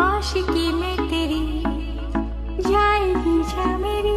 आशिकी में तेरी जाएगी जा मेरी।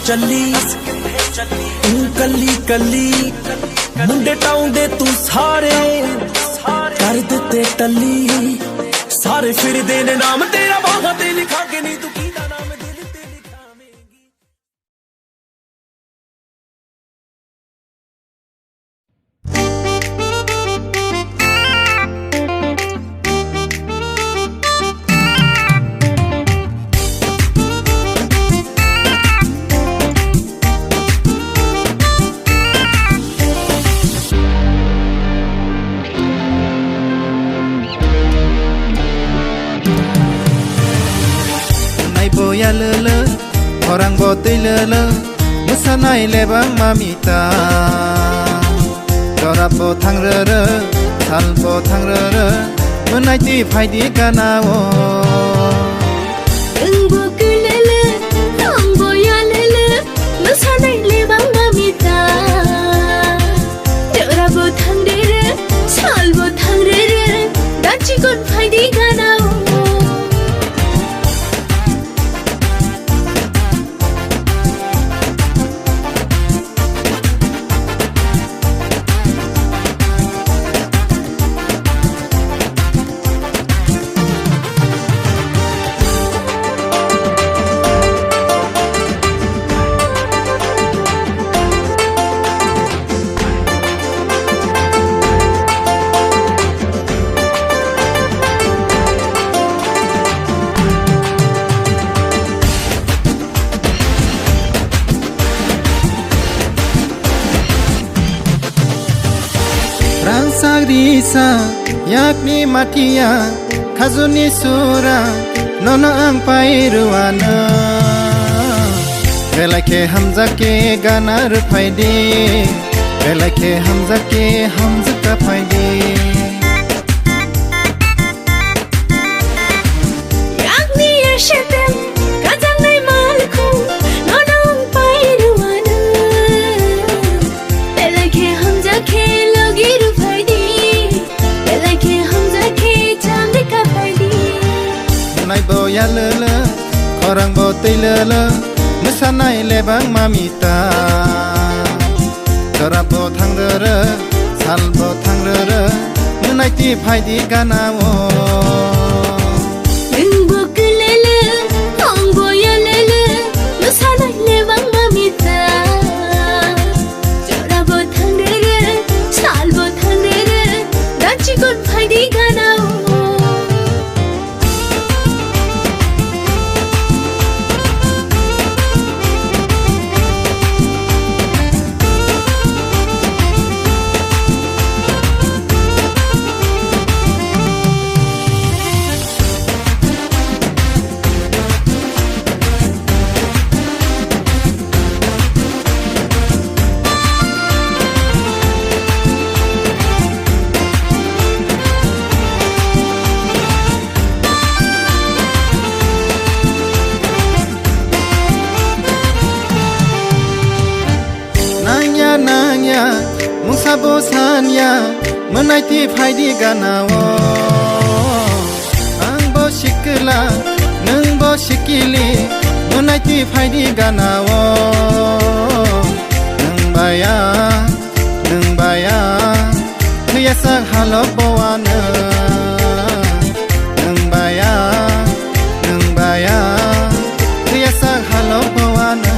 ਚੱਲੀ ਤੂੰ ਕੱਲੀ ਕੱਲੀ ਮੁੰਡੇ ਟਾਉਂਦੇ ਤੂੰ ਸਾਰੇ ਕਰ ਦਿੱਤੇ ਟੱਲੀ ਸਾਰੇ ਫਿਰਦੇ ਨੇ ਨਾਮ ਤੇਰਾ ਬਾਹਾਂ ਤੇ ਲਿਖਾ ਕੇ ਨਹੀਂ ਤੂੰ ਕਿਹਦਾ ਨਾਮ ਦਿਲ ਤੇ ਲਿਖਾਵੇਂਗੀ। yalele orang botilele musanai lebang mamita dorabo thangrere salbo thangrere munaiti phaidi kanao Engbo kulele tongbo yalele musanai lebang mamita dorabo thangrere salbo thangrere dachikon phaidi kanao Risa yakni matia khazuni sura nono ang pairuana belake hamza ke ganar phaidi belake hamza ka phaidi yakni yashatem kajang nai malku nono ang pairuana belake hamza ke logiru nai bo yalele orang bo tilele musanai lebang mamita dorabo thangrere salbo thangrere munaiti phaidi kanao engbo kulele tongbo yalele musanai lebang mamita dorabo thangrere salbo thangrere dachikon phaidi kanao nanya musabo sanya menaiti phaidi ganao ang bo shikla nung bo shikili menaiti phaidi ganao nung baya kuyasa halo bowana nung baya kuyasa halo bowana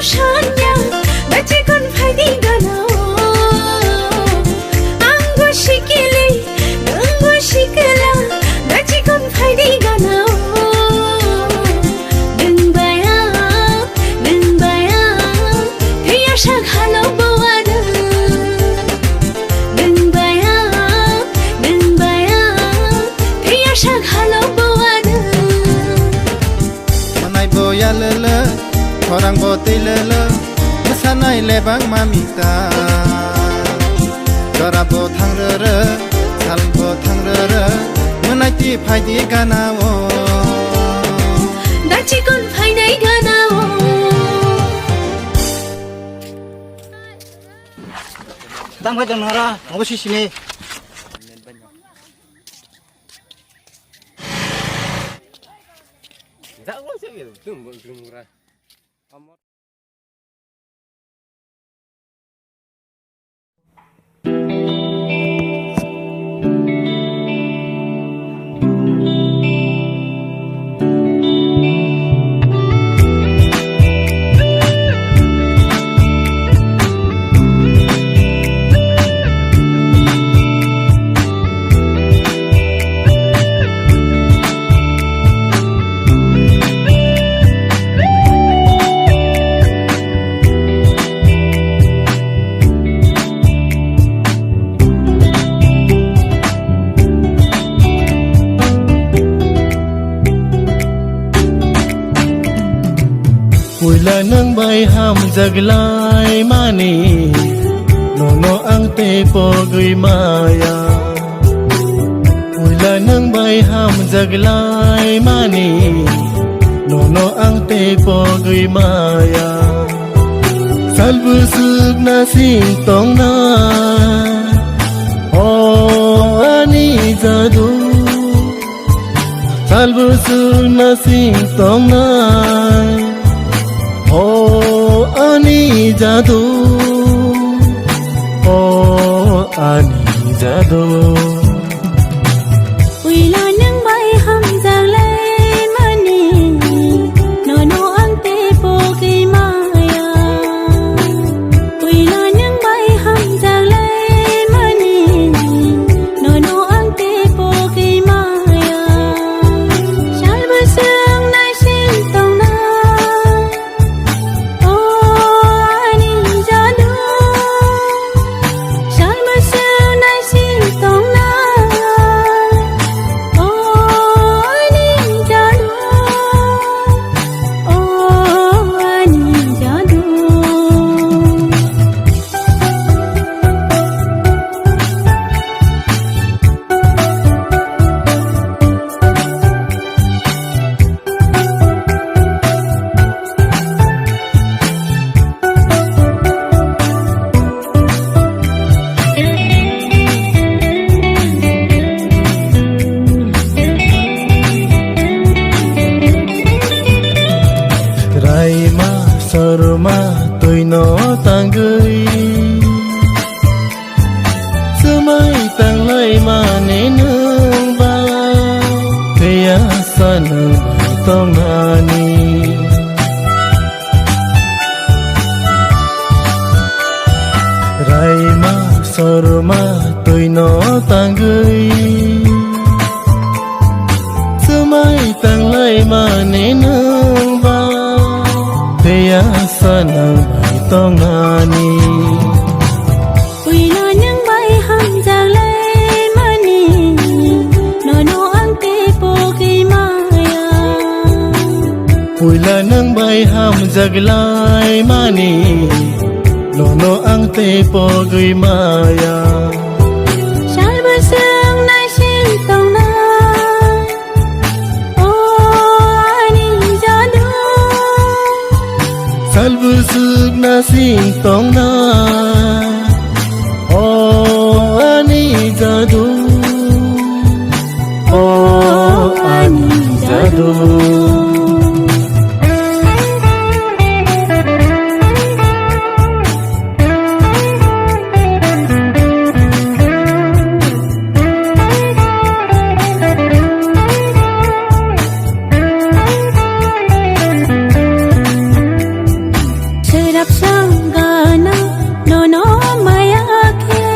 Shanya, dachikon phaidi ganao anggo shikili anggo shikla dachikon phaidi ganao dengbaya kaya shak halo bawana dengbaya kaya shak halo bawana manai bo yalele orang botilele musanai lebang mamita dorabo thangrere salbo thangrere munaiti phaidi kanao dachikon phaidi ganao Tang ka nara ngosi sini Pula nang bay ham jaglai mani Nono ang te pogui maya Pula nang bay ham jaglai mani Nono ang te pogui maya Salbusuk na singtong na Oh ani jadu Salbusuk na singtong na Oh ani jadu Oh ani jadu Uila nang bay ham jaglai mani Nono ang te pogui maya Uila nang bay ham jaglai mani Nono ang te pogui maya Salbusung na singtong na Oh ani jadu Salbusung na singtong na Oh ani jadu Oh ani jadu Raima sorma toino tanggui Semai tang lai ma ne nung ba Kaya sanang bai tong ani Raima sorma toino tanggui Semai tang lai ma ne nung ba Kaya sanang bai tong ani Uila nang bay ham jaglai mani Nono ang te pogui maya Pula nang bay ham jaglai mani Nono ang te pogui maya Salbusung na singtong na Oh ani jadu Salbusuk na singtong na Oh ani jadu Oh ani jadu Serap sanggana nono maya ke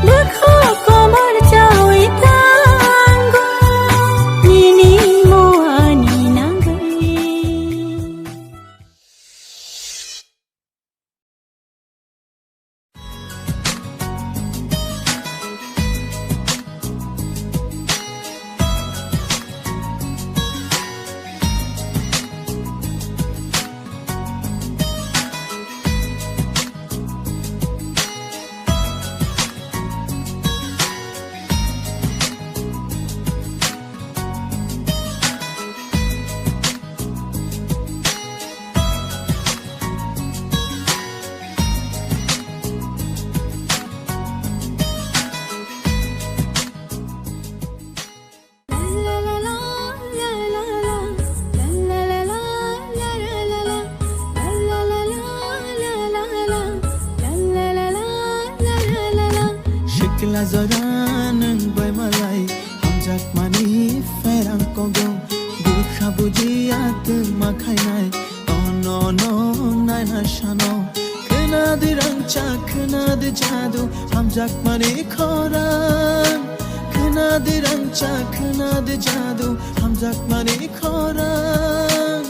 Bekho komar cawi tanggo Nini mo ani nanggai Shikla zora nang bay malai Hamjak mani ferang kogong Bukha bujiya tuma khainai Oh no no nai na shano Kena di rangcha kena di jadu Hamjak mani khorang Kena di rangcha kena di jadu Hamjak mani khorang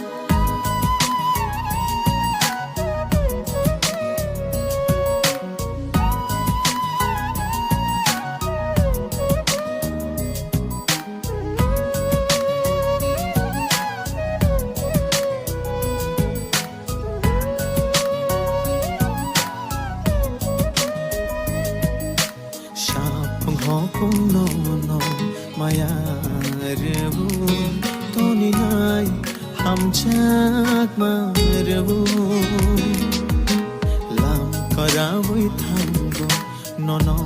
kong no maya rebu toni nai ham chak ma rebu lam karawai thango no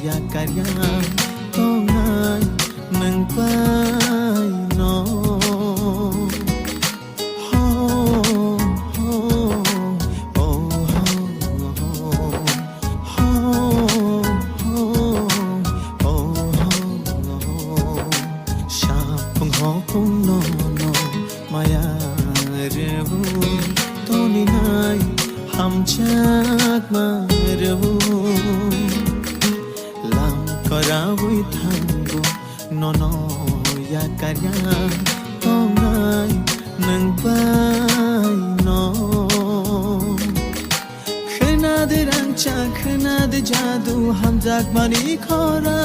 ya karya tongai nang pai no Hamjak marebu lam karawai thango nono ya karya tongai nang pai no khna de rangcha khna de jadu hamjak mani khora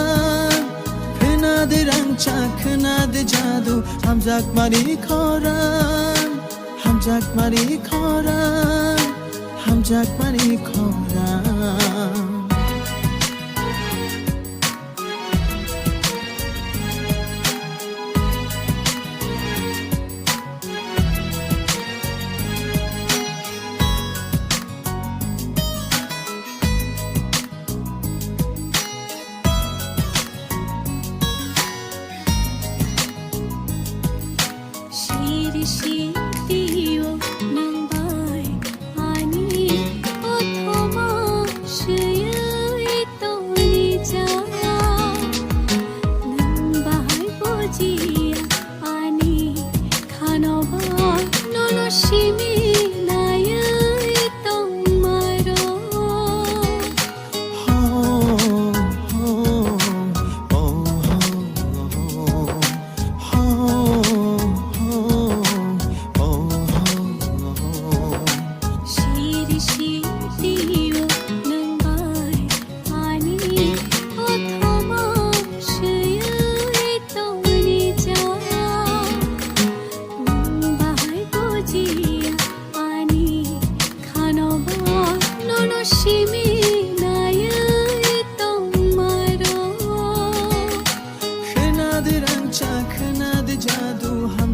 khna de rangcha khna de jadu hamjak mani khora hamjak mani khora hamjak mani khora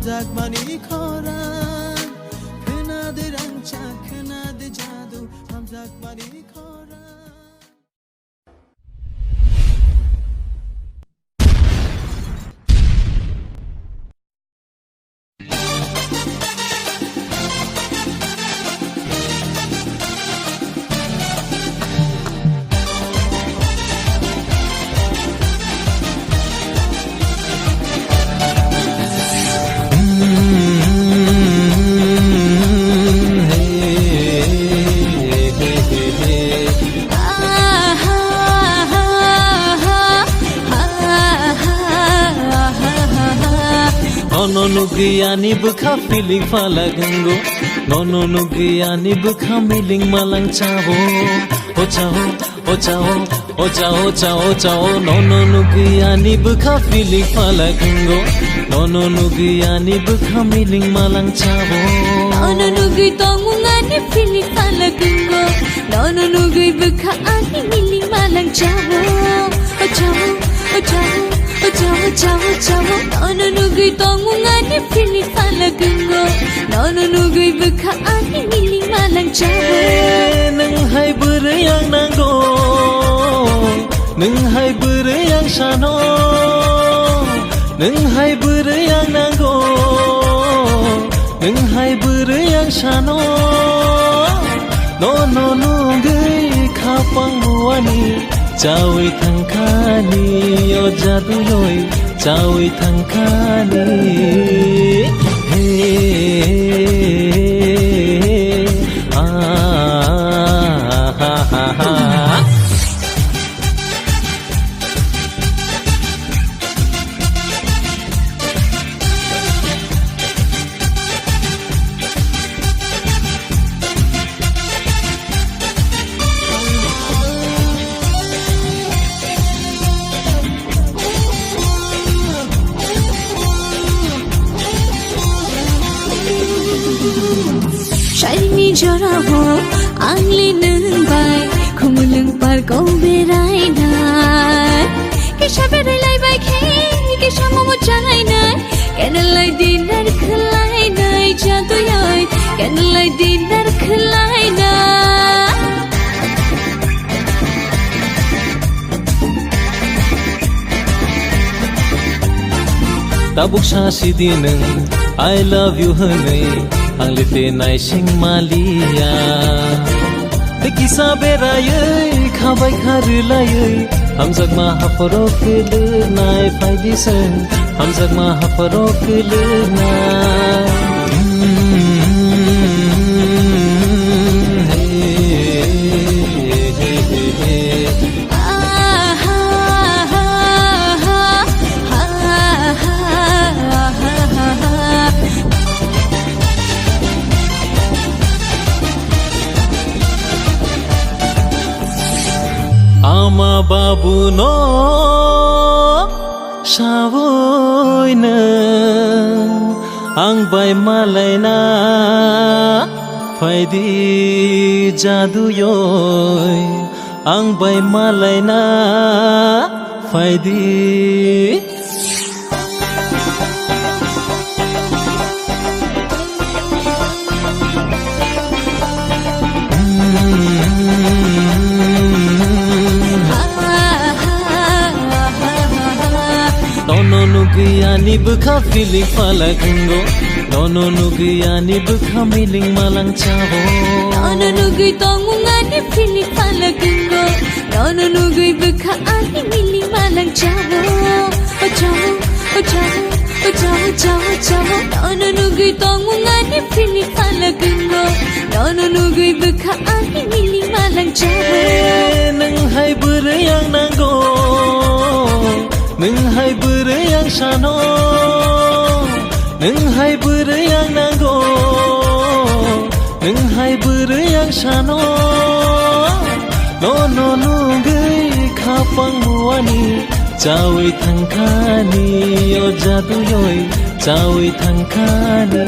hamjak mani khora khna de rangcha khna de jadu hamjak mani khora Nononugiyani bukha feeling palagango nononugiyani bukha miling malang chavo o chao nononugiyani bukha feeling palagango nononugiyani bukha miling malang chavo nononugi tongungani feeling palagango nononugi bukha ani miling malang chavo o chao nononugi tongungani feeling palagango nononugi bukha ani miling malang chavo nang hai burayang nango nang hai burayang shano nang hai burayang nango nang hai burayang shano nononugi khapang muani Chawi thangkhani o jadu loi chawi thangkhani Sharini jora ho angli nung bai khumulung par ko berai na ke shat bai dinar khalaina tabuk sasidi nang I love you hanai anglite nai sing malia te kisa berayai khabai kharlayai hamjak ma hapro khele nai faidi sang hamjak ma hapro khele nai Ama babu no sawoina ang bai malaina faidi jadu yoi ang bai malaina faidi Nono nugiyani bukha feeling palagungo Nono nugiyani bukha miling malang chavo Nono nugui tongungani feeling palagungo Nono nugui bukha ani miling malang chavo O chavo, o chavo, o chavo, chavo, chavo Nono nugui tongungani feeling palagungo Nono nugui bukha ani miling malang chavo Nang hai burayang nanggo Nang hai burayang sano Nang hai burayang nanggo Nang hai burayang sano Nono nugui khapang muani Chawi thangkhani o jadu yoi Chawi thangkhani